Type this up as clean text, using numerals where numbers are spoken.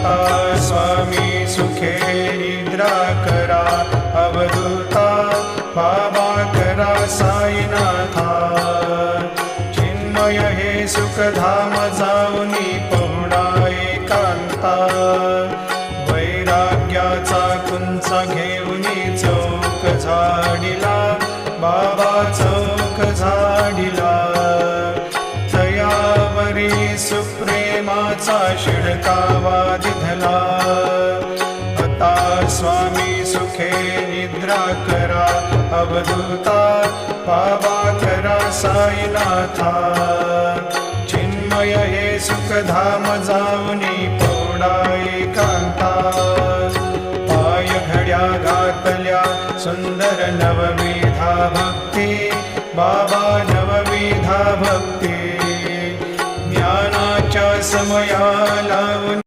आता स्वामी सुखे निद्रा करा, अवधूता बाबा करा साईनाथा। चिन्मय हे सुखधाम जाऊनी पहुडा एकांता, वैराग्याचा कुंचा घेऊनी चौक झाडिला, बाबा चौक झाडिला। तयावरी सुप्रेमाचा शिडकावा दिधला, आता स्वामी सुखे निद्रा करा, अवधूता बाबा करा साईनाथा। चिन्मय हे सुखधाम जाऊनी पहुडा एकांता, पाय घड्या घातल्या सुंदर नवविधा भक्ती, बाबा नवविधा भक्ती। ज्ञानाच्या समया लावून